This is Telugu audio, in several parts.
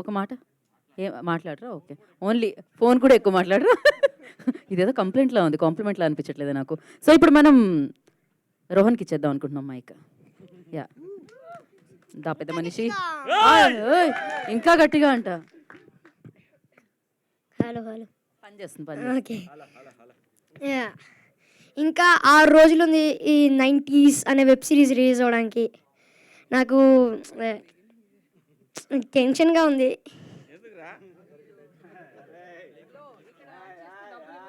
ఒక మాట ఏం మాట్లాడరా? ఓకే. ఓన్లీ ఫోన్ కూడా ఎక్కువ మాట్లాడరా? ఇదేదో కంప్లైంట్‌లా ఉంది. కాంప్లిమెంట్‌లా అనిపించట్లేదు నాకు. సో, ఇప్పుడు మనం రోహన్‌కి ఇచ్చేద్దాం అనుకుంటున్నాం మైక్. యాహ్! దా పెద్ద మనిషి. ఓయ్! ఇంకా గట్టిగా అంట. హలో హలో పని చేస్తుంది. పని చేస్తుంది. ఓకే యా ఇంకా 6 రోజులుంది ఈ 90s అనే వెబ్ సిరీస్ రిలీజ్ అవ్వడానికి. నాకు టెన్షన్గా ఉంది.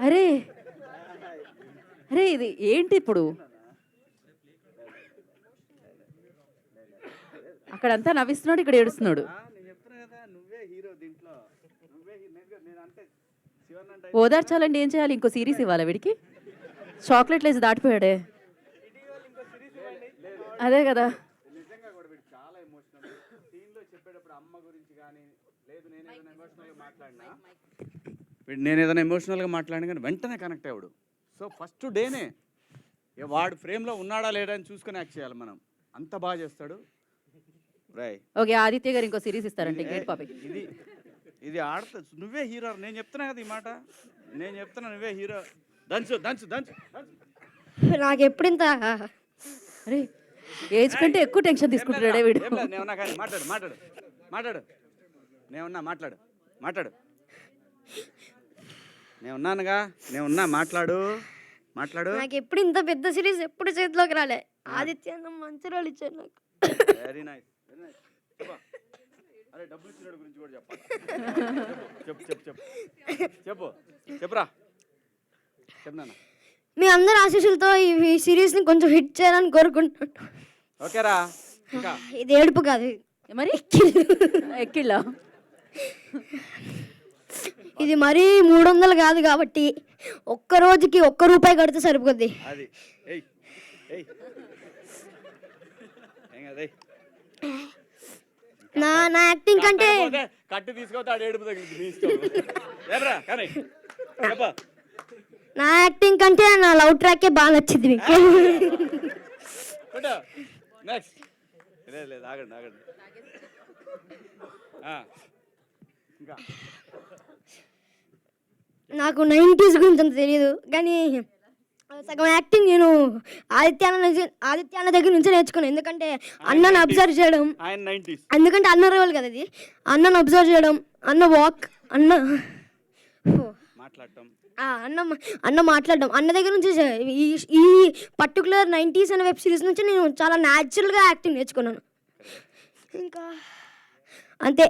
అరే! అరే! ఇది ఏంటి ఇప్పుడు? అక్కడంతా నవ్విస్తున్నాడు, ఇక్కడ ఏడుస్తున్నాడు. ఓదార్చాలండి, ఏం చేయాలి? ఇంకో సీరీస్ ఇవ్వాలా వీడికి? చాక్లెట్లు వేసి దాటిపోయాడే. అదే కదా. నేను ఏదైనా ఎమోషనల్గా మాట్లాడినా కానీ వెంటనే కనెక్ట్ అయ్యాడు. సో ఫస్ట్ డేనే వాడు ఫ్రేమ్లో ఉన్నాడా లేడా అని చూసుకొని యాక్ట్ చేయాలి మనం. అంత బాగా చేస్తాడు. ఓకే, ఆదిత్య గారు ఇంకో సిరీస్ ఇస్తారంటే గ్రేట్ టాపిక్. ఇది ఆడతా, నువ్వే హీరో. నేను చెప్తున్నా కదా ఈ మాట, నేను చెప్తున్నా నువ్వే హీరో. దంచు దంచు దంచు. నాకు ఎప్పుడింత అరే, ఏజ్ కంటే ఎక్కువ టెన్షన్ తీసుకుంటాడే వీడు. నేనున్నా కానీ మాట్లాడు మాట్లాడు మాట్లాడు. నేనున్నా మాట్లాడు మాట్లాడు. నేనున్నానుగా, నేనున్నా మాట్లాడు మాట్లాడు. నాకు ఎప్పుడు ఇంత పెద్ద సిరీస్ ఎప్పుడు చేతిలోకి రాలే. ఆదిత్య అన్న మంచి రోల్ ఇచ్చారు నాకు. Very nice very nice. అరే డబ్బులు ఇచ్చినాడు గురించి కూడా చెప్పాలి. చెప్పు చెప్పు చెప్పు చెప్పు చెప్పురా. చెప్తాను. మీ అందరి ఆశీస్సులతో ఈ సిరీస్ని కొంచెం హిట్ చేయాలని కోరుకుంటున్నాను. ఓకేరా. ఇంకా ఇది ఏడుపు కాదు, మరి ఎక్కిళ్ళా? ఇది మరీ 300 కాదు కాబట్టి ఒక్క రోజుకి ₹1 కడితే సరిపోద్ది. అది ఏయ్ ఏయ్ ఏం కదా నా యాక్టింగ్ కంటే కట్టు తీసుకోతాడు, ఏడుపు తగిలింది నీ ఇష్టం. ఏబ్రా కానీ చెప్ప. నా యాక్టింగ్ కంటే నా లవ్ ట్రాకే బాగా నచ్చింది మీకు. నెక్స్ట్. లేదు లేదు ఆగండి ఆగండి. ఇంకా నాకు 90s గురించి అంత తెలియదు, కానీ సగం యాక్టింగ్ నేను ఆదిత్య అన్న దగ్గర నుంచి నేర్చుకున్నాను. ఎందుకంటే అన్నను అబ్జర్వ్ చేయడం, ఆయన 90s. ఎందుకంటే అన్న రోల్ కదా అది. అన్నను అబ్జర్వ్ చేయడం, అన్న వాక్, అన్న మాట్లాడటం, అన్న మాట్లాడడం, అన్న దగ్గర నుంచి ఈ పర్టికులర్ 90s అనే వెబ్ సిరీస్ నుంచి నేను చాలా న్యాచురల్గా యాక్టింగ్ నేర్చుకున్నాను. ఇంకా అంతే.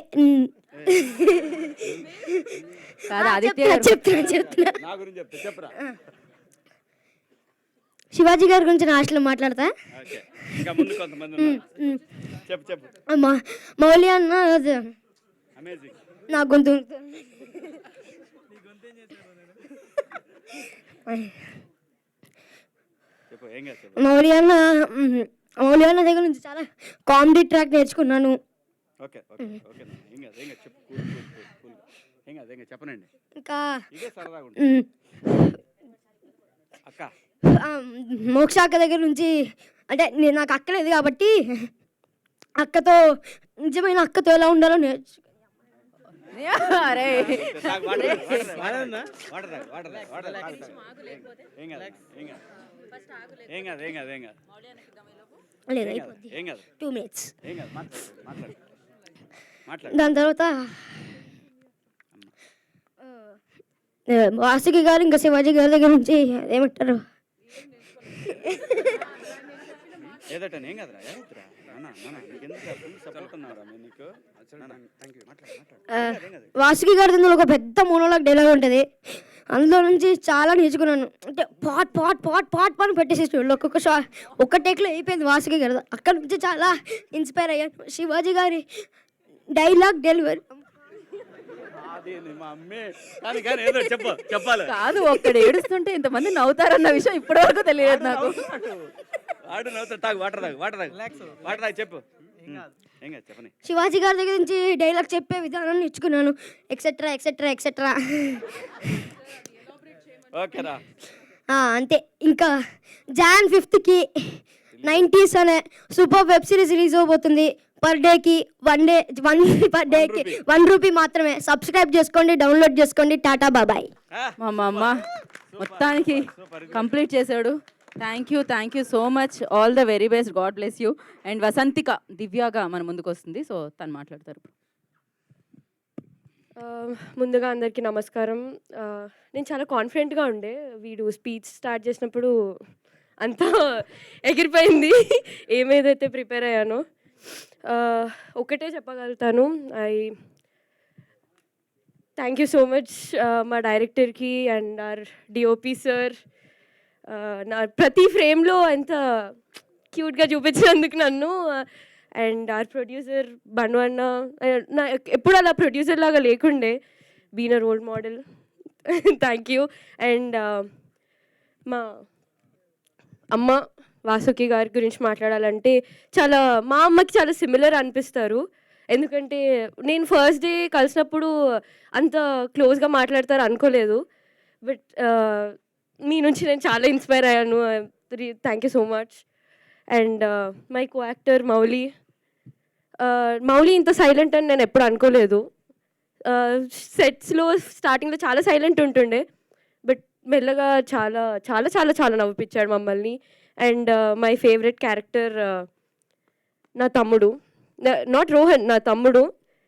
చెప్తున్నా నా గురించి చెప్తా చెప్పరా. శివాజీ గారి గురించి నా హాస్టల్లో మాట్లాడతా. ఓకే, ఇంకా ముందు కొంతమంది ఉన్నారు. చెప్పు చెప్పు. మౌలి అన్న అమేజింగ్. నా గొంతు చెప్పు ఏం కాదు చెప్పు. మౌలి అన్న దగ్గర నుంచి చాలా కామెడీ ట్రాక్ నేర్చుకున్నాను. ఓకే ఓకే ఓకే ఏం కాదు ఏం కాదు చెప్పు. కూల్ కూల్ కూల్ ఏం కాదు ఏం కాదు చెప్పనండి. ఇంకా ఇదే సరదాగా ఉంటుంది. అక్క మోక్ష అక్క దగ్గర నుంచి, అంటే నేను నాకు అక్క లేదు కాబట్టి అక్కతో, నిజమైన అక్కతో ఎలా ఉండాలో నేర్చు. అరే ఏం కాదు ఏం కాదు ఏం కాదు లేదు, ఏం కాదు 2 minutes. ఏం కాదు మాట్లాడు మాట్లాడు. దాని తర్వాత వాసుకి గారు ఇంకా శివాజీ గారి దగ్గర నుంచి ఏమంటారు, ఏదట ఏం కదరా ఏదరా సపోర్ట్ ఉన్నారా నీకు. వాసుకి గారి అందులో ఒక పెద్ద మోనోలాగ్ డైలాగ్ ఉంటుంది. అందులో నుంచి చాలా నేర్చుకున్నాను. అంటే పాట్ పాట్ పాట్ పాట్ పాట్ పెట్టేసేసి ఒక్క టేక్లో అయిపోయింది వాసుకి గారి. అక్కడ నుంచి చాలా ఇన్స్పైర్ అయ్యాను. శివాజీ గారి డైలాగ్ డెలివరీ చెప్పాలి కాదు, ఒక్కడ ఏడుస్తుంటే ఇంతమంది నవ్వుతారన్న విషయం ఇప్పటి వరకు తెలియదు నాకు. చెప్పు. చెప్పని. శివాజీ గారి దగ్గర నుంచి డైలాగ్ చెప్పే విధానం నేర్చుకున్నాను. Etcetera etcetera etcetera. ఓకేరా. అంతే. ఇంకా Jan 5th 90s అనే సూపర్ వెబ్ సిరీస్ రిలీజ్ అవబోతుంది. పర్ డేకి 1 రూపీ మాత్రమే. సబ్స్క్రైబ్ చేసుకోండి, డౌన్లోడ్ చేసుకోండి. టాటా బాబాయ్. మా అమ్మ మొత్తానికి కంప్లీట్ చేశాడు. Thank you so much. All the very best. God bless you. And Vasanthika దివ్యాగా మన ముందుకు వస్తుంది. సో తను మాట్లాడతారు. ముందుగా అందరికీ నమస్కారం. నేను చాలా కాన్ఫిడెంట్గా ఉండే. వీడు స్పీచ్ స్టార్ట్ చేసినప్పుడు అంతా ఎగిరిపోయింది ఏమేదైతే ప్రిపేర్ అయ్యానో. ఒకటే చెప్పగలుగుతాను, థ్యాంక్ యూ సో మచ్ మా డైరెక్టర్కి అండ్ ఆర్ డిఓపి సార్. నా ప్రతి ఫ్రేమ్లో ఎంత క్యూట్గా చూపించినందుకు నన్ను. అండ్ ఆర్ ప్రొడ్యూసర్ బను అన్న, నా ఎప్పుడు అలా ప్రొడ్యూసర్ లాగా లేకుండే, been a role model. Thank you. And మా అమ్మ వాసుకి గారి గురించి మాట్లాడాలంటే మా అమ్మకి చాలా సిమిలర్ అనిపిస్తారు. ఎందుకంటే నేను ఫస్ట్ డే కలిసినప్పుడు అంత క్లోజ్గా మాట్లాడతారు అనుకోలేదు. బట్ మీ నుంచి నేను చాలా ఇన్స్పైర్ అయ్యాను. Thank you so much. And my co actor Mouli ఇంత సైలెంట్ అని నేను ఎప్పుడు అనుకోలేదు. సెట్స్లో స్టార్టింగ్లో చాలా సైలెంట్ ఉంటుండే, బట్ మెల్లగా చాలా చాలా చాలా చాలా నవ్విపించాడు మమ్మల్ని. అండ్ మై ఫేవరెట్ క్యారెక్టర్ నా తమ్ముడు, నాట్ రోహన్, నా తమ్ముడు.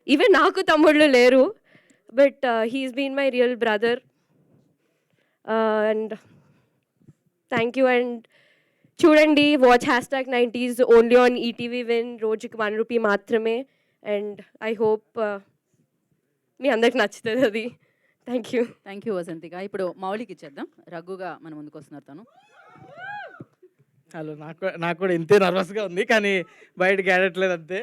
ఈవెన్ నాకు తమ్ముళ్ళు లేరు, but he's been my real brother. And thank you. And చూడండి, watch #90s only on ETV Win. రోజుకి 1 రూపీ మాత్రమే. అండ్ ఐ హోప్ మీ అందరికి నచ్చుతుంది అది. Thank you Vasanthika. ఇప్పుడు మౌలికి ఇచ్చేద్దాం. రఘుగా మన ముందుకు వస్తున్నారు తను. హలో, నాకు కూడా ఇంతే నర్వస్గా ఉంది, కానీ బయటకి ఆడట్లేదు అంతే.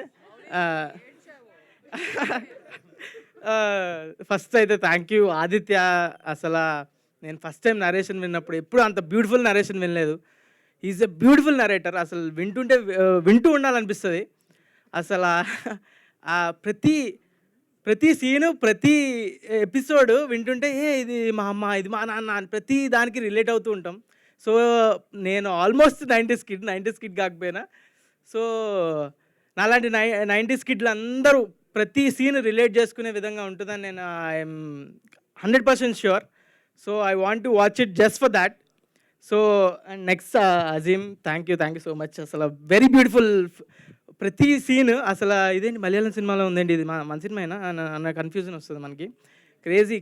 ఫస్ట్ అయితే థ్యాంక్ యూ ఆదిత్య. అసలు నేను ఫస్ట్ టైం నరేషన్ విన్నప్పుడు ఎప్పుడు అంత బ్యూటిఫుల్ నరేషన్ వినలేదు. Is a beautiful narrator. అసలు వింటూ ఉండాలనిపిస్తుంది. అసలు ప్రతి సీను, ప్రతి ఎపిసోడ్ వింటుంటే ఇది మా అమ్మ, ఇది మా నాన్న అని ప్రతి దానికి రిలేట్ అవుతూ ఉంటాం. సో నేను ఆల్మోస్ట్ 90s కిడ్ కాకపోయినా, సో నాలాంటి 90s కిడ్లు అందరూ ప్రతి సీన్ రిలేట్ చేసుకునే విధంగా ఉంటుందని నేను I'm 100% sure. So I want to watch it just for that. So and next Azeem, thank you so much. అసలు వెరీ బ్యూటిఫుల్ ప్రతి సీన్. అసలు ఇదేంటి మలయాళం సినిమాలో ఉందండి, ఇది మన సినిమా అయినా అన్న కన్ఫ్యూజన్ వస్తుంది మనకి.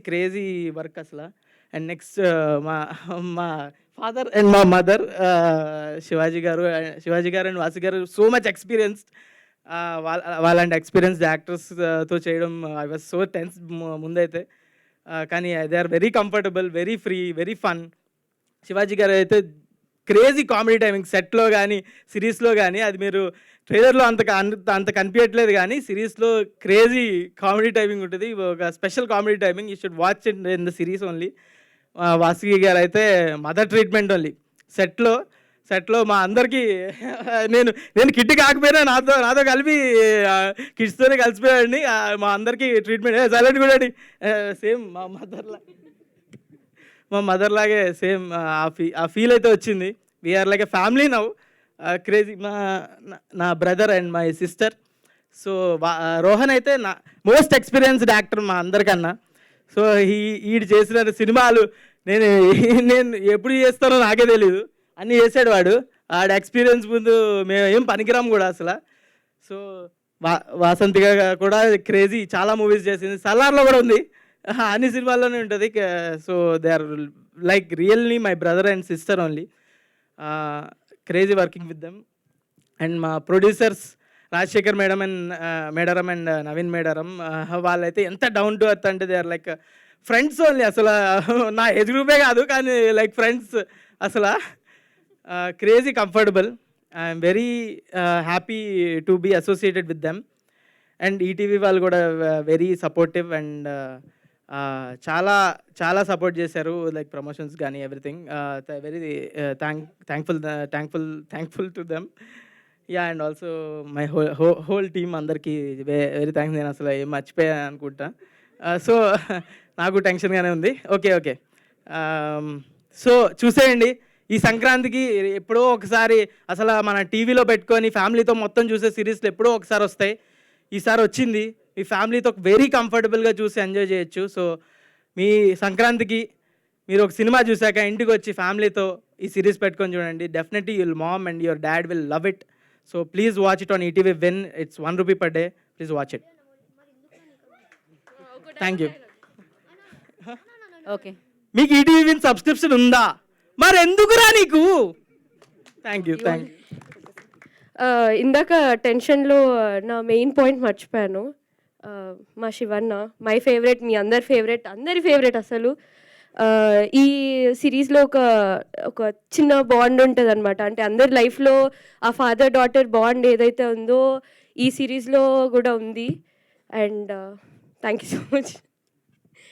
క్రేజీ వర్క్ అసలు. అండ్ నెక్స్ట్ మా ఫాదర్ అండ్ మా mother Shivaji garu and Vasu garu, so much experienced. వాళ్ళంటి ఎక్స్పీరియన్స్డ్ యాక్టర్స్తో చేయడం ఐ వాజ్ సో టెన్స్ ముందైతే, కానీ they are very comfortable, very free, very fun. Shivaji garu అయితే క్రేజీ కామెడీ టైమింగ్ సెట్లో కానీ సిరీస్లో కానీ, అది మీరు ట్రైలర్లో అంత కనిపించట్లేదు, కానీ సిరీస్లో క్రేజీ కామెడీ టైమింగ్ ఉంటుంది. ఒక special comedy timing. You should watch it in the series only. Vasuki గారు అయితే మదర్ ట్రీట్మెంట్ ఓన్లీ. సెట్లో మా అందరికీ నేను కిడ్ కాకపోయినా నాతో కలిపి కిడ్స్తోనే కలిసిపోయాడిని. మా అందరికీ ట్రీట్మెంట్ సైలెంట్ కూడా సేమ్ మా మదర్ లాగే సేమ్ ఆ ఫీల్ అయితే వచ్చింది. We're like a family now. Crazy. నా brother and my sister. So Rohan అయితే నా మోస్ట్ ఎక్స్పీరియన్స్డ్ యాక్టర్ మా అందరికన్నా. సో ఈడు చేసిన సినిమాలు నేను ఎప్పుడు చేస్తానో నాకే తెలీదు, అన్నీ చేశాడు వాడు. ఆడ ఎక్స్పీరియన్స్ ముందు మేము ఏం పనికిరాం కూడా అసలు. సో వాసంతిగా కూడా క్రేజీ, చాలా మూవీస్ చేసింది. సలార్లో కూడా ఉంది, అన్ని సినిమాల్లోనే ఉంటుంది. So they are like really my brother and sister only. Crazy working with them. And మా producers Rajasekhar madam and Naveen మేడరం, వాళ్ళైతే ఎంత డౌన్ టు ఎర్త్ అంటే they are like friends only. అసలు నా ఏజ్ గ్రూపే కాదు, కానీ లైక్ ఫ్రెండ్స్. అసలు crazy comfortable. I'm very happy to be associated with them. And ETV వాళ్ళు కూడా వెరీ సపోర్టివ్ అండ్ చాలా సపోర్ట్ చేశారు, లైక్ ప్రమోషన్స్ కానీ everything. Very thankful to them. Yeah, and also my whole team అందరికీ వెరీ థ్యాంక్స్. నేను అసలు ఏం మర్చిపోయాను అనుకుంటా. సో నాకు టెన్షన్గానే ఉంది. ఓకే. సో చూసేయండి, ఈ సంక్రాంతికి ఎప్పుడో ఒకసారి అసలు మన టీవీలో పెట్టుకొని ఫ్యామిలీతో మొత్తం చూసే సిరీస్లు ఎప్పుడో ఒకసారి వస్తాయి. ఈసారి వచ్చింది, మీ ఫ్యామిలీతో వెరీ కంఫర్టబుల్గా చూసి ఎంజాయ్ చేయొచ్చు. సో మీ సంక్రాంతికి మీరు ఒక సినిమా చూశాక ఇంటికి వచ్చి ఫ్యామిలీతో ఈ సిరీస్ పెట్టుకొని చూడండి. Definitely you'll mom and your dad will love it. So please watch it on ETV when it's ₹1 per day. Please watch it. Thank you. Okay, మీకు ఈటీవీ విన్ సబ్స్క్రిప్షన్ ఉందా? మరి ఎందుకురా నీకు? Thank you. ఇందాక టెన్షన్లో నా మెయిన్ పాయింట్ మర్చిపోయాను. మా శివన్న మై ఫేవరెట్, మీ అందరి ఫేవరెట్ అసలు. ఈ సిరీస్లో ఒక చిన్న బాండ్ ఉంటుంది అనమాట. అంటే అందరి లైఫ్లో ఆ ఫాదర్ డాటర్ బాండ్ ఏదైతే ఉందో ఈ సిరీస్లో కూడా ఉంది. And thank you so much.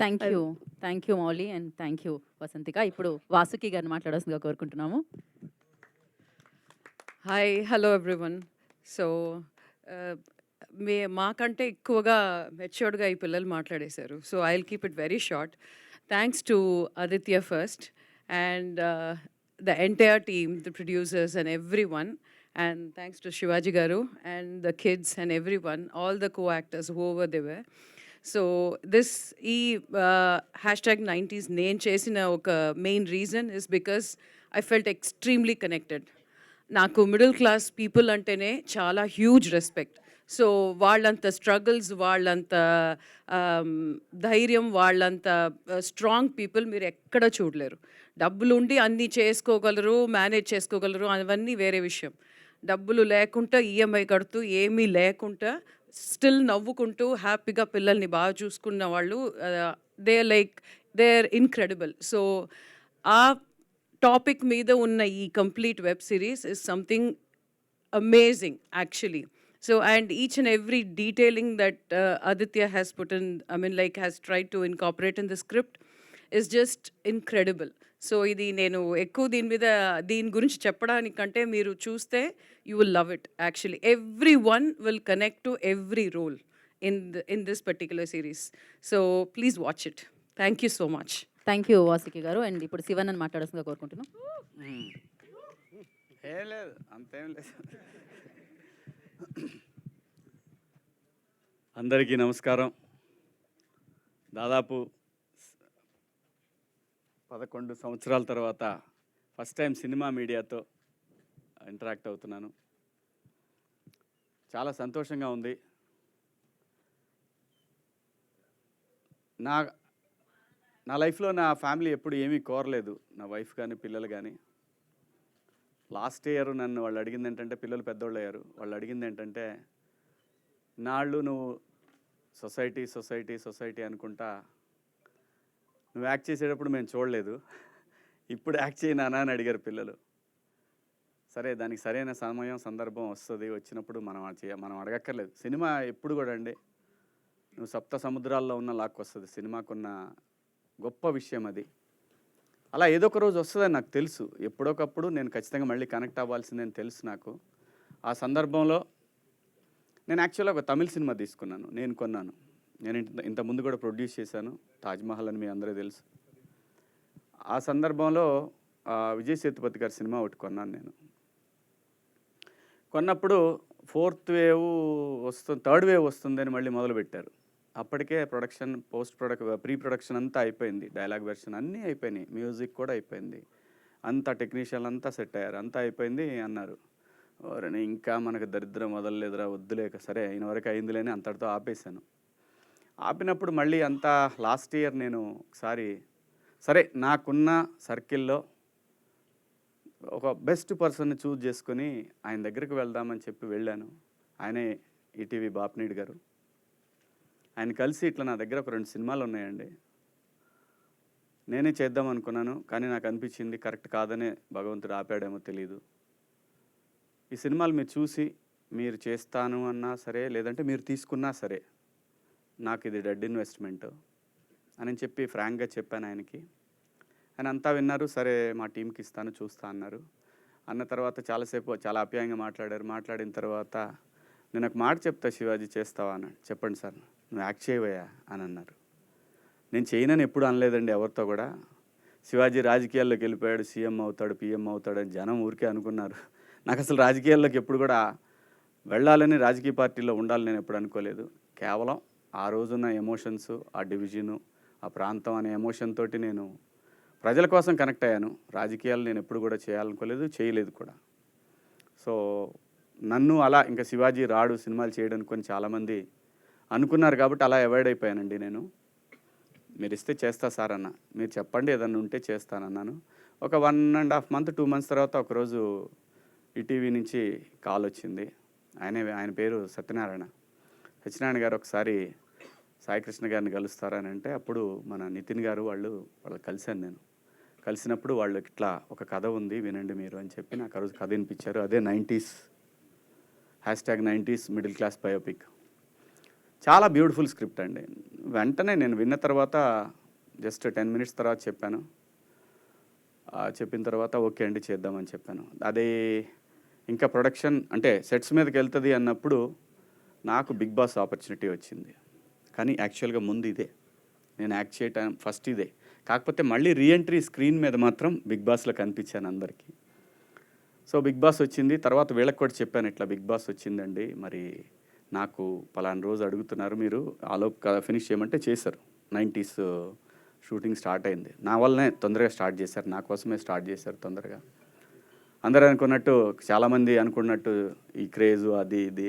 Thank you Mouli and thank you Vasanthika. ఇప్పుడు వాసుకి గారిని మాట్లాడాల్సిందిగా కోరుకుంటున్నాము. Hi, hello everyone. సో మాకంటే ఎక్కువగా మెచ్యూర్డ్గా ఈ పిల్లలు మాట్లాడేశారు. So I will keep it very short. Thanks to Aditya first and the entire team, the producers and every one. And thanks to Shivaji Garu and the kids and everyone, all the co-actors, whoever they were. So this hashtag 90s నేను చేసిన ఒక main reason is because I felt extremely connected. నాకు మిడిల్ క్లాస్ పీపుల్ అంటేనే చాలా హ్యూజ్ రెస్పెక్ట్. సో వాళ్ళంత స్ట్రగుల్స్, వాళ్ళంత ధైర్యం, వాళ్ళంత స్ట్రాంగ్ పీపుల్ మీరు ఎక్కడ చూడలేరు. డబ్బులు ఉండి అన్నీ చేసుకోగలరు, మేనేజ్ చేసుకోగలరు, అవన్నీ వేరే విషయం. డబ్బులు లేకుండా ఈఎంఐ కడుతూ ఏమీ లేకుండా స్టిల్ నవ్వుకుంటూ హ్యాపీగా పిల్లల్ని బాగా చూసుకున్న వాళ్ళు దే ఆర్ ఇన్క్రెడిబుల్. సో ఆ టాపిక్ మీద ఉన్న ఈ complete web series is something amazing actually. So and each and every detailing that Aditya has put in, has tried to incorporate in the script is just incredible. So ఇది నేను ఎక్కువ దీని గురించి చెప్పడానికంటే మీరు చూస్తే you will love it actually. Everyone will connect to every role in this particular series. So please watch it. Thank you so much. Thank you Vasuki గారు. అండ్ ఇప్పుడు శివన్నని మాట్లాడాల్సిందిగా కోరుకుంటున్నాం. ఏం లేదు, అంతేం లేదు. అందరికీ నమస్కారం. దాదాపు 11 సంవత్సరాల తర్వాత ఫస్ట్ టైం సినిమా మీడియాతో ఇంటరాక్ట్ అవుతున్నాను. చాలా సంతోషంగా ఉంది. నా లైఫ్లో నా ఫ్యామిలీ ఎప్పుడు ఏమీ కోరలేదు, నా వైఫ్ కానీ పిల్లలు కానీ. లాస్ట్ ఇయర్ నన్ను వాళ్ళు అడిగింది ఏంటంటే, పిల్లలు పెద్దోళ్ళు అయ్యారు, వాళ్ళు అడిగింది ఏంటంటే, నాళ్ళు నువ్వు సొసైటీ అనుకుంటా నువ్వు యాక్ట్ చేసేటప్పుడు మేము చూడలేదు, ఇప్పుడు యాక్ట్ చేయి నాన్న అని అడిగారు పిల్లలు. సరే, దానికి సరైన సమయం సందర్భం వస్తుంది, వచ్చినప్పుడు మనం అడగక్కర్లేదు. సినిమా ఎప్పుడు కూడా అండి, నువ్వు సప్త సముద్రాల్లో ఉన్న లాక్కొస్తుంది. సినిమాకున్న గొప్ప విషయం అది. అలా ఏదో ఒక రోజు వస్తుందని నాకు తెలుసు. ఎప్పుడోకప్పుడు నేను ఖచ్చితంగా మళ్ళీ కనెక్ట్ అవ్వాల్సిందని తెలుసు నాకు. ఆ సందర్భంలో నేను యాక్చువల్గా ఒక తమిళ సినిమా తీసుకున్నాను, నేను కొన్నాను. నేను ఇంతకుముందు కూడా ప్రొడ్యూస్ చేశాను, తాజ్మహల్ అని మీ అందరూ తెలుసు. ఆ సందర్భంలో విజయ్ సేతుపతి గారి సినిమా ఒకటి కొన్నాను నేను. కొన్నప్పుడు 4th వేవ్ వస్తుంది, 3rd వేవ్ వస్తుందని మళ్ళీ మొదలుపెట్టారు. అప్పటికే ప్రొడక్షన్, ప్రీ ప్రొడక్షన్ అంతా అయిపోయింది, డైలాగ్ వెర్షన్ అన్నీ అయిపోయినాయి, మ్యూజిక్ కూడా అయిపోయింది, అంతా టెక్నీషియన్లు అంతా సెట్ అయ్యారు, అంతా అయిపోయింది అన్నారు. ఓరని ఇంకా మనకు దరిద్రం వదలలేదురా, వద్దులేక సరే అయిన వరకు అయిందిలేని అంతటితో ఆపేశాను. ఆపినప్పుడు మళ్ళీ అంతా లాస్ట్ ఇయర్ నేను ఒకసారి సరే నాకున్న సర్కిల్లో ఒక బెస్ట్ పర్సన్ని చూజ్ చేసుకొని ఆయన దగ్గరికి వెళ్దామని చెప్పి వెళ్ళాను. ఆయనే ఈటీవీ బాపినీడు గారు. ఆయన కలిసి ఇట్లా నా దగ్గర ఒక 2 సినిమాలు ఉన్నాయండి, నేనే చేద్దాం అనుకున్నాను, కానీ నాకు అనిపించింది కరెక్ట్ కాదనే భగవంతుడు ఆపాడేమో తెలియదు. ఈ సినిమాలు మీరు చూసి మీరు చేస్తాను అన్నా సరే, లేదంటే మీరు తీసుకున్నా సరే, నాకు ఇది డెడ్ ఇన్వెస్ట్మెంట్ అని చెప్పి ఫ్రాంక్గా చెప్పాను ఆయనకి. ఆయన అంతా విన్నారు, సరే మా టీంకి ఇస్తాను చూస్తా అన్నారు. అన్న తర్వాత చాలాసేపు చాలా ఆప్యాయంగా మాట్లాడారు. మాట్లాడిన తర్వాత నేను ఒక మాట చెప్తా, శివాజీ చేస్తావా అన్నాడు. చెప్పండి సార్, నువ్వు యాక్ట్ చేయవయ్యా అని అన్నారు. నేను చేయనని ఎప్పుడు అనలేదండి ఎవరితో కూడా. శివాజీ రాజకీయాల్లోకి వెళ్ళిపోయాడు, సీఎం అవుతాడు, పిఎం అవుతాడు అని జనం ఊరికే అనుకున్నారు. నాకు అసలు రాజకీయాల్లోకి ఎప్పుడు కూడా వెళ్ళాలని, రాజకీయ పార్టీలో ఉండాలని నేను ఎప్పుడు అనుకోలేదు. కేవలం ఆ రోజున్న ఎమోషన్స్, ఆ డివిజను, ఆ ప్రాంతం అనే ఎమోషన్ తోటి నేను ప్రజల కోసం కనెక్ట్ అయ్యాను. రాజకీయాలు నేను ఎప్పుడు కూడా చేయాలనుకోలేదు, చేయలేదు కూడా. సో నన్ను అలా ఇంకా శివాజీ రాడు సినిమాలు చేయడం కొని చాలామంది అనుకున్నారు కాబట్టి అలా అవాయిడ్ అయిపోయానండి నేను. మీరు ఇస్తే చేస్తా సార్ అన్న, మీరు చెప్పండి ఏదన్నా ఉంటే చేస్తానన్నాను. ఒక 1.5 month 2 months తర్వాత ఒకరోజు ఈటీవీ నుంచి కాల్ వచ్చింది. ఆయన పేరు సత్యనారాయణ గారు ఒకసారి సాయికృష్ణ గారిని కలుస్తారని అంటే, అప్పుడు మన నితిన్ గారు వాళ్ళు కలిశాను నేను. కలిసినప్పుడు వాళ్ళు ఇట్లా ఒక కథ ఉంది వినండి మీరు అని చెప్పి నాకు ఆ రోజు కథ వినిపించారు. అదే 90s #90s middle class biopic. చాలా బ్యూటిఫుల్ స్క్రిప్ట్ అండి. వెంటనే నేను విన్న తర్వాత జస్ట్ 10 minutes తర్వాత చెప్పాను. చెప్పిన తర్వాత ఓకే అండి చేద్దామని చెప్పాను. అదే ఇంకా ప్రొడక్షన్ అంటే సెట్స్ మీదకి వెళ్తుంది అన్నప్పుడు నాకు బిగ్ బాస్ ఆపర్చునిటీ వచ్చింది. కానీ యాక్చువల్గా ముందు ఇదే నేను యాక్ట్ చేయటం ఫస్ట్ ఇదే. కాకపోతే మళ్ళీ రీఎంట్రీ స్క్రీన్ మీద మాత్రం బిగ్ బాస్లో కనిపించాను అందరికీ. సో బిగ్ బాస్ వచ్చింది. తర్వాత వీళ్ళకి కూడా చెప్పాను, ఇట్లా బిగ్ బాస్ వచ్చిందండి, మరి నాకు పలానా రోజు అడుగుతున్నారు, మీరు ఆలోపు ఫినిష్ చేయమంటే చేశారు. 90s షూటింగ్ స్టార్ట్ అయింది. నా వల్లనే తొందరగా స్టార్ట్ చేశారు, నా కోసమే స్టార్ట్ చేశారు తొందరగా. అందరూ అనుకున్నట్టు, చాలామంది అనుకున్నట్టు ఈ క్రేజు అది ఇది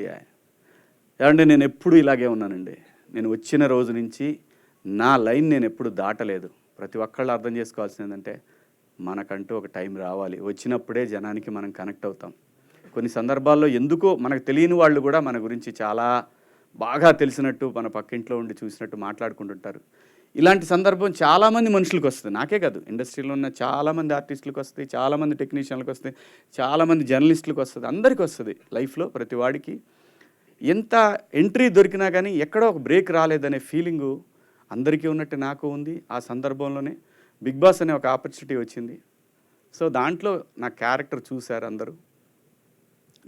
ఏమంటే నేను ఎప్పుడు ఇలాగే ఉన్నానండి. నేను వచ్చిన రోజు నుంచి నా లైన్ నేను ఎప్పుడు దాటలేదు. ప్రతి ఒక్కళ్ళు అర్థం చేసుకోవాల్సింది ఏంటంటే, మనకంటూ ఒక టైం రావాలి, వచ్చినప్పుడే జనానికి మనం కనెక్ట్ అవుతాం. కొన్ని సందర్భాల్లో ఎందుకో మనకు తెలియని వాళ్ళు కూడా మన గురించి చాలా బాగా తెలిసినట్టు, మన పక్కింట్లో ఉండి చూసినట్టు మాట్లాడుకుంటుంటారు. ఇలాంటి సందర్భం చాలామంది మనుషులకు వస్తుంది, నాకే కాదు, ఇండస్ట్రీలో ఉన్న చాలామంది ఆర్టిస్టులకు వస్తుంది, చాలామంది టెక్నీషియన్లకు వస్తుంది, చాలామంది జర్నలిస్టులకు వస్తుంది, అందరికీ వస్తుంది. లైఫ్లో ప్రతి వాడికి ఎంత ఎంట్రీ దొరికినా కానీ ఎక్కడో ఒక బ్రేక్ రాలేదనే ఫీలింగు అందరికీ ఉన్నట్టు నాకు ఉంది. ఆ సందర్భంలోనే బిగ్ బాస్ అనే ఒక ఆపర్చునిటీ వచ్చింది. సో దాంట్లో నా క్యారెక్టర్ చూశారు అందరూ.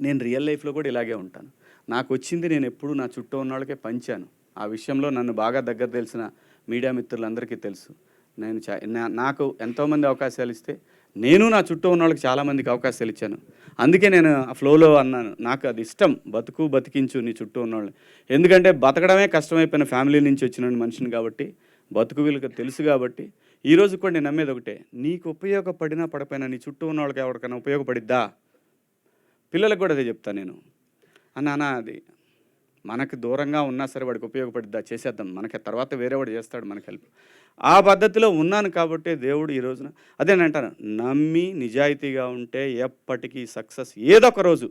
నేను రియల్ లైఫ్లో కూడా ఇలాగే ఉంటాను. నాకు వచ్చింది నేను ఎప్పుడు నా చుట్టూ ఉన్న వాళ్ళకే పంచాను. ఆ విషయంలో నన్ను బాగా దగ్గర తెలిసిన మీడియా మిత్రులందరికీ తెలుసు. నేను నాకు ఎంతోమంది అవకాశాలు ఇస్తే నేను నా చుట్టూ ఉన్న వాళ్ళకి చాలామందికి అవకాశాలు ఇచ్చాను. అందుకే నేను ఆ ఫ్లోలో అన్నాను, నాకు అది ఇష్టం, బతికించు నీ చుట్టూ ఉన్నవాళ్ళు. ఎందుకంటే బతకడమే కష్టమైపోయిన ఫ్యామిలీ నుంచి వచ్చిన మనిషిని కాబట్టి, బతుకు వీళ్ళకి తెలుసు కాబట్టి. ఈరోజు కూడా నేను నమ్మేది ఒకటే, నీకు ఉపయోగపడినా పడపోయినా నీ చుట్టూ ఉన్న వాళ్ళకి ఎవరికైనా ఉపయోగపడిద్దా? పిల్లలకు కూడా అదే చెప్తాను నేను. అన్న అది మనకు దూరంగా ఉన్నా సరే వాడికి ఉపయోగపడిద్దా, చేసేద్దాం, మనకి తర్వాత వేరేవాడు చేస్తాడు మనకి హెల్ప్. ఆ పద్ధతిలో ఉన్నాను కాబట్టి దేవుడు ఈ రోజున అదే నేను అంటాను, నమ్మి నిజాయితీగా ఉంటే ఎప్పటికీ సక్సెస్ ఏదో ఒక రోజు,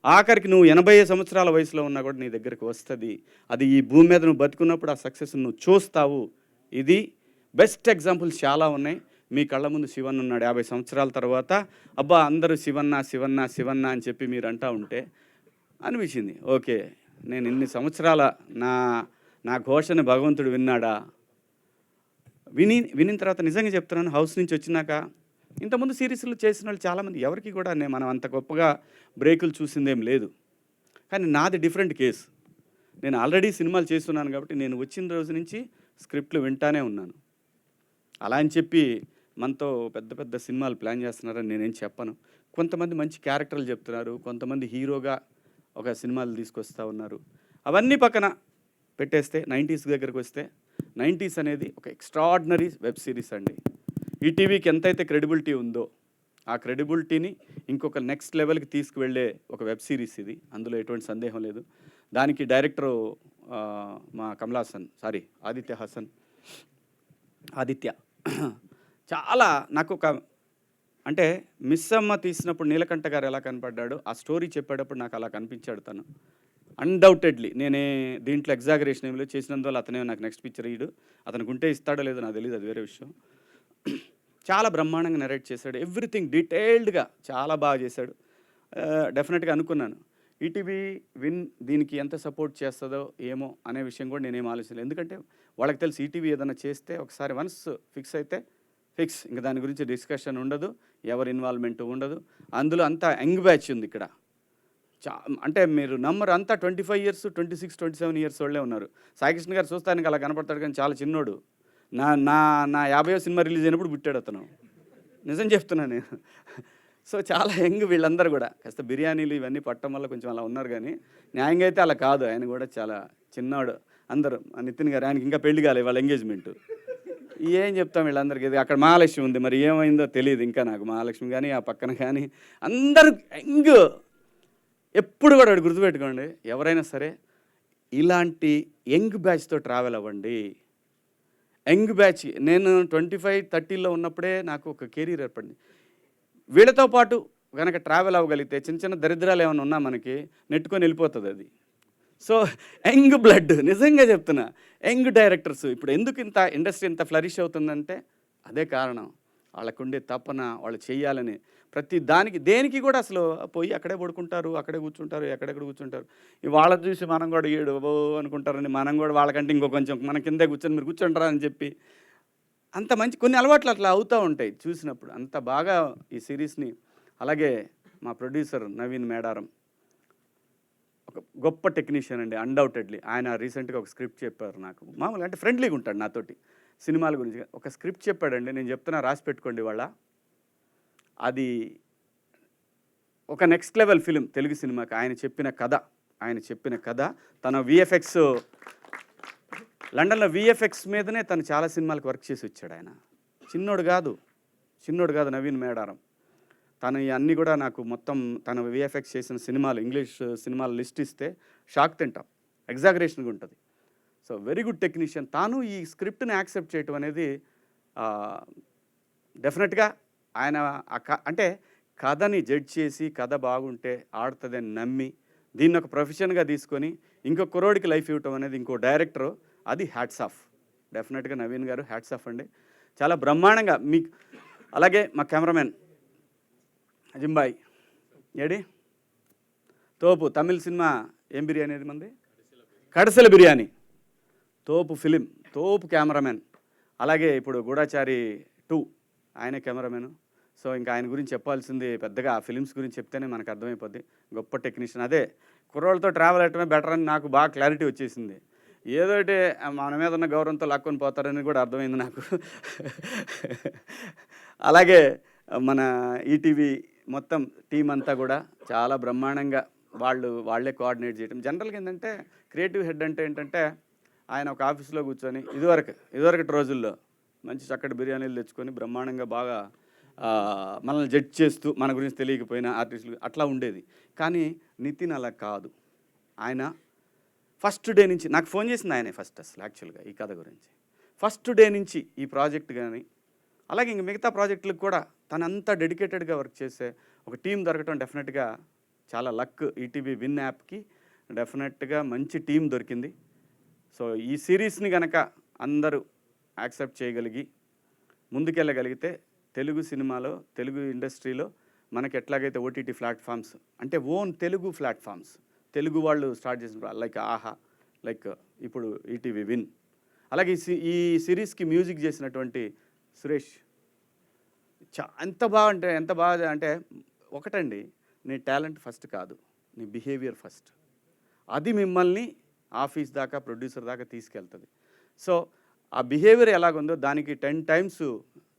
ఆఖరికి నువ్వు 80 సంవత్సరాల వయసులో ఉన్నా కూడా నీ దగ్గరికి వస్తుంది. అది ఈ భూమి మీద నువ్వు బతుకున్నప్పుడు ఆ సక్సెస్ నువ్వు చూస్తావు. ఇది బెస్ట్ ఎగ్జాంపుల్స్ చాలా ఉన్నాయి. మీ కళ్ళ ముందు శివన్న ఉన్నాడు 50 సంవత్సరాల తర్వాత. అబ్బా అందరూ శివన్న శివన్న శివన్న అని చెప్పి మీరు అంటూ ఉంటే అనిపించింది, ఓకే నేను ఇన్ని సంవత్సరాల నా ఘోషని భగవంతుడు విన్నాడా? వినిన తర్వాత నిజంగా చెప్తున్నాను, హౌస్ నుంచి వచ్చినాక ఇంతకుముందు సిరీస్లు చేసిన వాళ్ళు చాలామంది, ఎవరికి కూడా మనం అంత గొప్పగా బ్రేకులు చూసిందేం లేదు. కానీ నాది డిఫరెంట్ కేసు. నేను ఆల్రెడీ సినిమాలు చేస్తున్నాను కాబట్టి నేను వచ్చిన రోజు నుంచి స్క్రిప్ట్లు వింటానే ఉన్నాను. అలా అని చెప్పి మనతో పెద్ద పెద్ద సినిమాలు ప్లాన్ చేస్తున్నారని నేనేం చెప్పను. కొంతమంది మంచి క్యారెక్టర్లు చెప్తున్నారు, కొంతమంది హీరోగా ఒక సినిమాలు తీసుకొస్తూ ఉన్నారు. అవన్నీ పక్కన పెట్టేస్తే 90s దగ్గరికి వస్తే, 90s అనేది ఒక ఎక్స్ట్రాడినరీ వెబ్ సిరీస్ అండి. ఈటీవీకి ఎంతైతే క్రెడిబిలిటీ ఉందో ఆ క్రెడిబిలిటీని ఇంకొక నెక్స్ట్ లెవెల్కి తీసుకువెళ్ళే ఒక వెబ్ సిరీస్ ఇది, అందులో ఎటువంటి సందేహం లేదు. దానికి డైరెక్టరు మా ఆదిత్య చాలా నాకు ఒక అంటే మిస్ అమ్మ తీసినప్పుడు నీలకంఠ గారు ఎలా కనపడ్డాడు, ఆ స్టోరీ చెప్పేటప్పుడు నాకు అలా కనిపించాడు తను. అన్డౌటెడ్లీ నేనే దీంట్లో ఎగ్జాగరేషన్ ఏమిలో చేసినందువల్ల అతనే నాకు నెక్స్ట్ పిక్చర్ ఇయ్యడు. అతనికి ఉంటే ఇస్తాడో లేదో నాకు తెలియదు, అది వేరే విషయం. చాలా బ్రహ్మాండంగా నెరేట్ చేశాడు, ఎవ్రీథింగ్ డీటెయిల్డ్గా చాలా బాగా చేశాడు. డెఫినెట్గా అనుకున్నాను ఈటీవీ దీనికి ఎంత సపోర్ట్ చేస్తుందో ఏమో అనే విషయం కూడా నేనేం ఆలోచించలేదు. ఎందుకంటే వాళ్ళకి తెలిసి ఈటీవీ ఏదైనా చేస్తే ఒకసారి వన్స్ ఫిక్స్ అయితే ఫిక్స్, ఇంకా దాని గురించి డిస్కషన్ ఉండదు, ఎవరి ఇన్వాల్వ్మెంట్ ఉండదు. అందులో అంతా యంగ్ బ్యాచ్ ఉంది ఇక్కడ. అంటే మీరు నమ్మరు, అంతా 25 years 26 27 years వాళ్ళే ఉన్నారు. సాయికృష్ణ గారు చూస్తానికి అలా కనపడతాడు కానీ చాలా చిన్నోడు. నా 50వ సినిమా రిలీజ్ అయినప్పుడు పుట్టాడు అతను. నిజం చెప్తున్నా నేను. సో చాలా యంగ్ వీళ్ళందరూ కూడా. కాస్త బిర్యానీలు ఇవన్నీ పట్టడం వల్ల కొంచెం అలా ఉన్నారు కానీ న్యాయంగా అయితే అలా కాదు. ఆయన కూడా చాలా చిన్నవాడు. అందరూ నితిన్ గారు, ఆయనకి ఇంకా పెళ్లి కాలేదు, వాళ్ళ ఎంగేజ్మెంట్. ఏం చెప్తాం వీళ్ళందరికీ. ఇది అక్కడ మహాలక్ష్మి ఉంది, మరి ఏమైందో తెలియదు ఇంకా నాకు. మహాలక్ష్మి కానీ ఆ పక్కన కానీ అందరూ యంగ్. ఎప్పుడు కూడా ఒకటి గుర్తుపెట్టుకోండి, ఎవరైనా సరే ఇలాంటి యంగ్ బ్యాచ్తో ట్రావెల్ అవ్వండి. Young batch. నేను 25-30లో ఉన్నప్పుడే నాకు ఒక కెరీర్ ఏర్పడింది. వీళ్ళతో పాటు కనుక ట్రావెల్ అవ్వగలిగితే చిన్న చిన్న దరిద్రాలు ఏమైనా ఉన్నా మనకి నెట్టుకొని వెళ్ళిపోతుంది అది. సో యంగ్ బ్లడ్, నిజంగా చెప్తున్నా. యంగ్ డైరెక్టర్స్ ఇప్పుడు ఎందుకు ఇంత ఇండస్ట్రీ ఇంత ఫ్లరిష్ అవుతుందంటే అదే కారణం. వాళ్ళకుండే తపన, వాళ్ళు చేయాలని ప్రతి దానికి దేనికి కూడా అసలు పోయి అక్కడే పడుకుంటారు, అక్కడే కూర్చుంటారు, ఎక్కడెక్కడ కూర్చుంటారు. వాళ్ళని చూసి మనం కూడా ఏడు అనుకుంటారని మనం కూడా వాళ్ళకంటే ఇంకో కొంచెం మన కిందే కూర్చొని మీరు కూర్చుంటారా అని చెప్పి అంత మంచి కొన్ని అలవాట్లు అట్లా అవుతూ ఉంటాయి చూసినప్పుడు. అంత బాగా ఈ సిరీస్ని. అలాగే మా ప్రొడ్యూసర్ నవీన్ మేడారం ఒక గొప్ప టెక్నీషియన్ అండి, అన్డౌటెడ్లీ. ఆయన రీసెంట్గా ఒక స్క్రిప్ట్ చెప్పారు నాకు. మామూలుగా అంటే ఫ్రెండ్లీగా ఉంటాడు నాతోటి సినిమాల గురించి. ఒక స్క్రిప్ట్ చెప్పాడండి, నేను చెప్తున్నా, రాసి పెట్టుకోండి వాళ్ళ. అది ఒక నెక్స్ట్ లెవెల్ ఫిలిం తెలుగు సినిమాకి. ఆయన చెప్పిన కథ తన విఎఫ్ఎక్స్ లండన్లో విఎఫ్ఎక్స్ మీదనే తను చాలా సినిమాలకు వర్క్ చేసి వచ్చాడు. ఆయన చిన్నోడు కాదు నవీన్ మేడారం. తను అన్నీ కూడా నాకు మొత్తం తన విఎఫ్ఎక్స్ చేసిన సినిమాలు, ఇంగ్లీష్ సినిమాల లిస్ట్ ఇస్తే షాక్ తింటాం, ఎగ్జాగరేషన్గా ఉంటుంది. So very good technician. తాను ఈ స్క్రిప్ట్ని యాక్సెప్ట్ చేయటం అనేది డెఫినెట్గా ఆయన అంటే కథని జడ్జ్ చేసి కథ బాగుంటే ఆడుతుందని నమ్మి దీన్ని ఒక ప్రొఫెషన్గా తీసుకొని ఇంకో కుర్రోడికి లైఫ్ ఇవ్వటం అనేది ఇంకో డైరెక్టరు, అది హ్యాట్స్ ఆఫ్. డెఫినెట్గా నవీన్ గారు హ్యాట్స్ ఆఫ్ అండి. చాలా బ్రహ్మాండంగా మీకు. అలాగే మా కెమెరామెన్ అజింబాయ్ ఏడి తోపు. తమిళ సినిమా ఏం బిర్యానీ అది మంది? కడసల బిర్యానీ. తోపు ఫిలిం, తోపు కెమెరామెన్. అలాగే ఇప్పుడు గూఢాచారి 2 ఆయనే కెమెరామెన్. సో ఇంకా ఆయన గురించి చెప్పాల్సింది పెద్దగా, ఆ ఫిలిమ్స్ గురించి చెప్తేనే మనకు అర్థమైపోద్ది. గొప్ప టెక్నీషియన్. అదే కుర్రోళ్ళతో ట్రావెల్ అవ్వటమే బెటర్ అని నాకు బాగా క్లారిటీ వచ్చేసింది. ఏదోటి మన మీద ఉన్న గౌరవంతో లాక్కొని పోతారని కూడా అర్థమైంది నాకు. అలాగే మన ఈటీవీ మొత్తం టీం అంతా కూడా చాలా బ్రహ్మాండంగా వాళ్ళే కోఆర్డినేట్ చేయడం. జనరల్గా ఏంటంటే క్రియేటివ్ హెడ్ అంటే ఏంటంటే ఆయన ఒక ఆఫీస్లో కూర్చొని ఇదివరకటి రోజుల్లో మంచి చక్కటి బిర్యానీలు తెచ్చుకొని బ్రహ్మాండంగా బాగా మనల్ని జడ్జ్ చేస్తూ మన గురించి తెలియకపోయినా ఆర్టిస్టులు అట్లా ఉండేది. కానీ నితిన్ అలా కాదు. ఆయన ఫస్ట్ డే నుంచి నాకు ఫోన్ చేసింది ఆయనే ఫస్ట్ అసలు యాక్చువల్గా ఈ కథ గురించి. ఫస్ట్ డే నుంచి ఈ ప్రాజెక్ట్ కానీ అలాగే ఇంక మిగతా ప్రాజెక్టులకు కూడా తనంతా డెడికేటెడ్గా వర్క్ చేసే ఒక టీం దొరకటం డెఫినెట్గా చాలా లక్. ఈటీవీ విన్ యాప్కి డెఫినెట్గా మంచి టీం దొరికింది. సో ఈ సిరీస్ని కనుక అందరూ యాక్సెప్ట్ చేయగలిగి ముందుకెళ్ళగలిగితే తెలుగు సినిమాలో, తెలుగు ఇండస్ట్రీలో మనకి ఎట్లాగైతే ఓటీటీ ప్లాట్ఫామ్స్ అంటే ఓన్ తెలుగు ప్లాట్ఫామ్స్ తెలుగు వాళ్ళు స్టార్ట్ చేసిన లైక్ ఆహా, లైక్ ఇప్పుడు ఈటీవీ విన్, అలాగే ఈ సిరీస్కి మ్యూజిక్ చేసినటువంటి సురేష్ ఎంత బాగా అంటే ఒకటండి, నీ టాలెంట్ ఫస్ట్ కాదు, నీ బిహేవియర్ ఫస్ట్. అది మిమ్మల్ని ఆఫీస్ దాకా, ప్రొడ్యూసర్ దాకా తీసుకెళ్తుంది. సో ఆ బిహేవియర్ ఎలాగుందో దానికి 10 times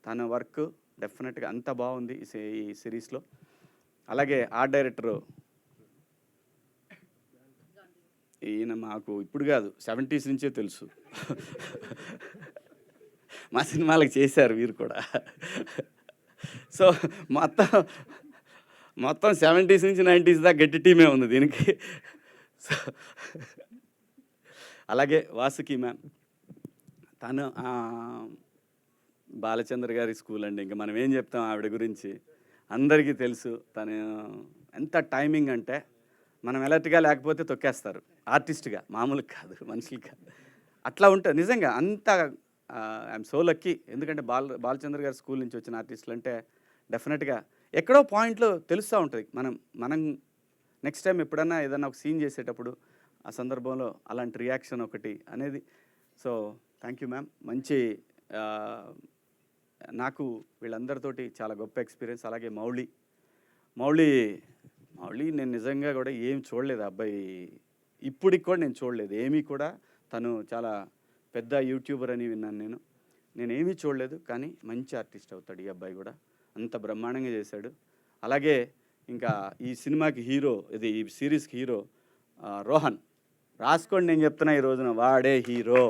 తన వర్క్ డెఫినెట్గా అంత బాగుంది ఈ సిరీస్లో. అలాగే ఆర్ట్ డైరెక్టరు ఈయన మాకు ఇప్పుడు కాదు 70s నుంచే తెలుసు. మా సినిమాలకు చేశారు వీరు కూడా. సో మొత్తం 70s నుంచి 90s దాకా గట్టి టీమే ఉంది దీనికి. సో అలాగే వాసుకి మ్యామ్, తను బాలచంద్ర గారి స్కూల్ అండి, ఇంకా మనం ఏం చెప్తాం ఆవిడ గురించి, అందరికీ తెలుసు. తను ఎంత టైమింగ్ అంటే మనం ఎలర్ట్గా లేకపోతే తొక్కేస్తారు ఆర్టిస్ట్గా, మామూలుగా కాదు, మనుషులు కాదు, అట్లా ఉంటుంది నిజంగా. అంత ఐఎమ్ సో లక్కీ. ఎందుకంటే బాలచంద్ర గారి స్కూల్ నుంచి వచ్చిన ఆర్టిస్టులు అంటే డెఫినెట్గా ఎక్కడో పాయింట్లో తెలుస్తూ ఉంటుంది. మనం నెక్స్ట్ టైం ఎప్పుడన్నా ఏదన్నా ఒక సీన్ చేసేటప్పుడు ఆ సందర్భంలో అలాంటి రియాక్షన్ ఒకటి అనేది. So thank you ma'am. మంచి నాకు వీళ్ళందరితోటి చాలా గొప్ప ఎక్స్పీరియన్స్. అలాగే మౌళి నేను నిజంగా కూడా ఏం చూడలేదు అబ్బాయి, ఇప్పటికి కూడా నేను చూడలేదు ఏమీ కూడా. తను చాలా పెద్ద యూట్యూబర్ అని విన్నాను నేను ఏమీ చూడలేదు, కానీ మంచి ఆర్టిస్ట్ అవుతాడు ఈ అబ్బాయి కూడా. అంత బ్రహ్మాండంగా చేశాడు. అలాగే ఇంకా ఈ సినిమాకి హీరో, ఈ సిరీస్కి హీరో రోహన్. రాసుకోండి, నేను చెప్తున్నా ఈ రోజున వాడే హీరో.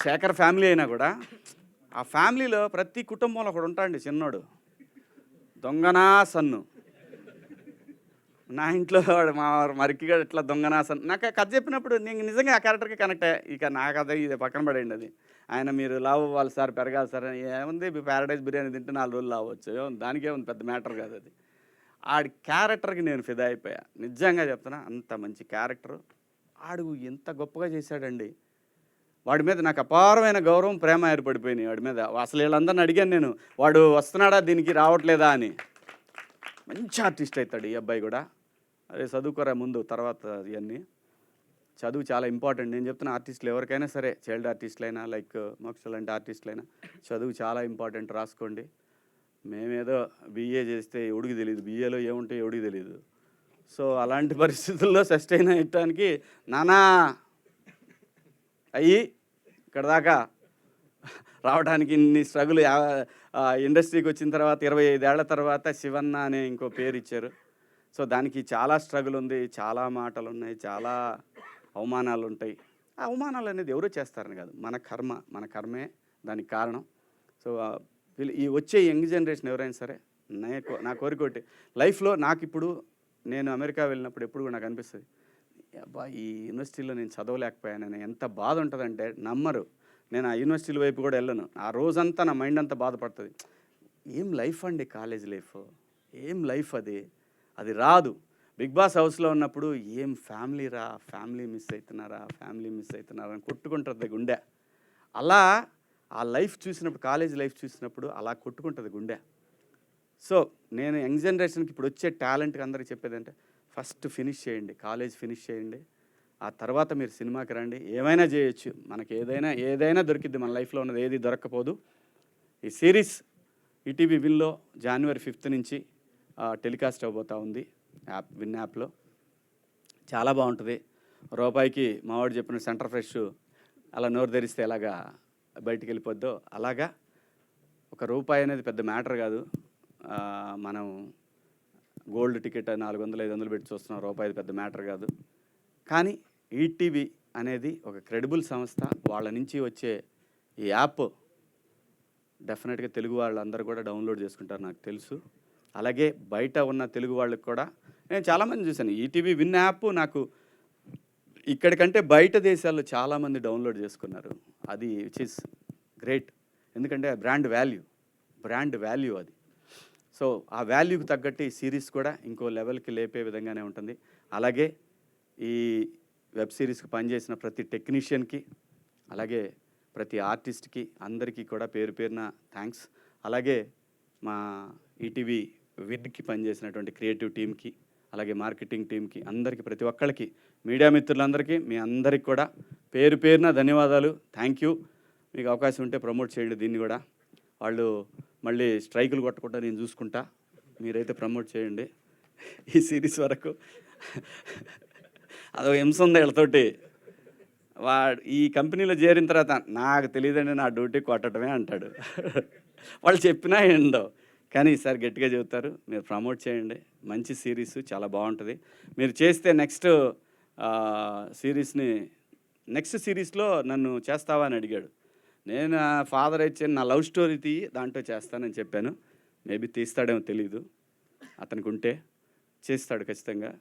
శేఖర్ ఫ్యామిలీ అయినా కూడా ఆ ఫ్యామిలీలో ప్రతి కుటుంబంలో ఒకడు ఉంటాడండి చిన్నోడు, దొంగనా సన్ను. నా ఇంట్లో వాడు మా మరికిగా ఇట్లా దొంగనా సన్ను. నాకు ఆ కథ చెప్పినప్పుడు నేను నిజంగా ఆ క్యారెక్టర్కి కనెక్ట్ అయ్యా. ఇక నా కథ ఇది పక్కన పడేయండి. అది ఆయన మీరు లావు అవ్వాలి సార్, పెరగాలి సార్ అని ఏముంది, ప్యారడైజ్ బిర్యానీ తింటే 4 రోజులు లావచ్చు, దానికే ఉంది, పెద్ద మ్యాటర్ కాదు అది. ఆడి క్యారెక్టర్కి నేను ఫిదా అయిపోయా, నిజంగా చెప్తున్నా. అంత మంచి క్యారెక్టరు ఆడు ఎంత గొప్పగా చేశాడండి. వాడి మీద నాకు అపారమైన గౌరవం, ప్రేమ ఏర్పడిపోయినాయి వాడి మీద. అసలు వీళ్ళందరిని అడిగాను నేను, వాడు వస్తున్నాడా దీనికి రావట్లేదా అని. మంచి ఆర్టిస్ట్ అవుతాడు ఈ అబ్బాయి కూడా. అదే చదువుకోరా ముందు, తర్వాత ఇవన్నీ. చదువు చాలా ఇంపార్టెంట్. నేను చెప్తున్న ఆర్టిస్టులు ఎవరికైనా సరే, చైల్డ్ ఆర్టిస్టులైనా లైక్ మోక్ష లాంటి ఆర్టిస్టులైనా, చదువు చాలా ఇంపార్టెంట్, రాసుకోండి. మేమేదో బీఏ చేస్తే ఎవడికి తెలియదు, బీఏలో ఏముంటే ఎవడికి తెలియదు. సో అలాంటి పరిస్థితుల్లో సస్టైన్ అయ్యటానికి నానా అయ్యి ఇక్కడ దాకా రావడానికి ఇన్ని స్ట్రగుల్. ఇండస్ట్రీకి వచ్చిన తర్వాత 25 ఏళ్ల తర్వాత శివన్న అనే ఇంకో పేరు ఇచ్చారు. సో దానికి చాలా స్ట్రగుల్ ఉంది, చాలా మాటలు ఉన్నాయి, చాలా అవమానాలు ఉంటాయి. ఆ అవమానాలు అనేది ఎవరు చేస్తారని కాదు, మన కర్మే దానికి కారణం. సో ఈ వచ్చే యంగ్ జనరేషన్ ఎవరైనా సరే, నా కోరిక ఒకటి లైఫ్లో. నాకు ఇప్పుడు నేను అమెరికా వెళ్ళినప్పుడు ఎప్పుడు కూడా నాకు అనిపిస్తుంది, అబ్బా ఈ యూనివర్సిటీలో నేను చదవలేకపోయానని ఎంత బాధ ఉంటుందంటే నమ్మరు. నేను ఆ యూనివర్సిటీల వైపు కూడా వెళ్ళను. ఆ రోజంతా నా మైండ్ అంతా బాధపడుతుంది. ఏం లైఫ్ అండి కాలేజ్ లైఫ్, ఏం లైఫ్ అది రాదు. బిగ్ బాస్ హౌస్లో ఉన్నప్పుడు ఏం ఫ్యామిలీ రా, ఫ్యామిలీ మిస్ అవుతున్నారా అని కొట్టుకుంటుంది గుండె. అలా ఆ లైఫ్ చూసినప్పుడు, కాలేజ్ లైఫ్ చూసినప్పుడు అలా కొట్టుకుంటుంది గుండె. సో నేను యంగ్ జనరేషన్కి ఇప్పుడు వచ్చే టాలెంట్కి అందరికీ చెప్పేదంటే, ఫస్ట్ ఫినిష్ చేయండి, కాలేజ్ ఫినిష్ చేయండి, ఆ తర్వాత మీరు సినిమాకి రండి. ఏమైనా చేయొచ్చు, మనకి ఏదైనా దొరికిద్ది, మన లైఫ్లో ఉన్నది ఏది దొరక్కపోదు. ఈ సిరీస్ ఈటీవీ విన్లో January 5th నుంచి టెలికాస్ట్ అవబోతూ ఉంది, విన్ యాప్లో. చాలా బాగుంటుంది. రూపాయికి మావాడు చెప్పిన సెంటర్ ఫ్రెష్ అలా నోరు తెరిస్తే ఎలాగా బయటికి వెళ్ళిపోద్దో అలాగా ₹1 అనేది పెద్ద మ్యాటర్ కాదు. మనం గోల్డ్ టికెట్ 400-500 పెట్టి చూస్తున్నాం, రూపాయి పెద్ద మ్యాటర్ కాదు. కానీ ఈటీవీ అనేది ఒక క్రెడిబుల్ సంస్థ. వాళ్ళ నుంచి వచ్చే ఈ యాప్ డెఫినెట్గా తెలుగు వాళ్ళందరూ కూడా డౌన్లోడ్ చేసుకుంటారు నాకు తెలుసు. అలాగే బయట ఉన్న తెలుగు వాళ్ళకి కూడా నేను చాలామంది చూశాను. ఈటీవీ విన్ యాప్ నాకు ఇక్కడికంటే బయట దేశాల్లో చాలామంది డౌన్లోడ్ చేసుకున్నారు. అది విచ్ ఇస్ గ్రేట్, ఎందుకంటే బ్రాండ్ వాల్యూ అది. సో ఆ వాల్యూకి తగ్గట్టు ఈ సిరీస్ కూడా ఇంకో లెవెల్కి లేపే విధంగానే ఉంటుంది. అలాగే ఈ వెబ్ సిరీస్కి పనిచేసిన ప్రతి టెక్నీషియన్కి, అలాగే ప్రతి ఆర్టిస్ట్కి, అందరికీ కూడా పేరు పేరున థ్యాంక్స్. అలాగే మా ఈటీవీ విన్కి పనిచేసినటువంటి క్రియేటివ్ టీమ్కి, అలాగే మార్కెటింగ్ టీమ్కి, అందరికీ, ప్రతి ఒక్కళ్ళకి, మీడియా మిత్రులందరికీ, మీ అందరికి కూడా పేరు పేరున ధన్యవాదాలు. Thank you. మీకు అవకాశం ఉంటే ప్రమోట్ చేయండి దీన్ని కూడా. వాళ్ళు మళ్ళీ స్ట్రైకులు కొట్టకుండా నేను చూసుకుంటా, మీరైతే ప్రమోట్ చేయండి. ఈ సిరీస్ వరకు అదో హింస ఉంది వీళ్ళతోటి. ఈ కంపెనీలో చేరిన తర్వాత నాకు తెలియదండి, నా డ్యూటీ కొట్టడమే అంటాడు. వాళ్ళు చెప్పినా ఏండవు, కానీ ఈసారి గట్టిగా చెబుతారు. మీరు ప్రమోట్ చేయండి. మంచి సిరీస్, చాలా బాగుంటుంది. మీరు చేస్తే నెక్స్ట్ సిరీస్లో నన్ను చేస్తావా అని అడిగాడు. నేను ఫాదర్ ఇచ్చే నా లవ్ స్టోరీ దాంట్లో చేస్తానని చెప్పాను. మేబీ తీస్తాడేమో తెలీదు, అతనికి ఉంటే చేస్తాడు ఖచ్చితంగా.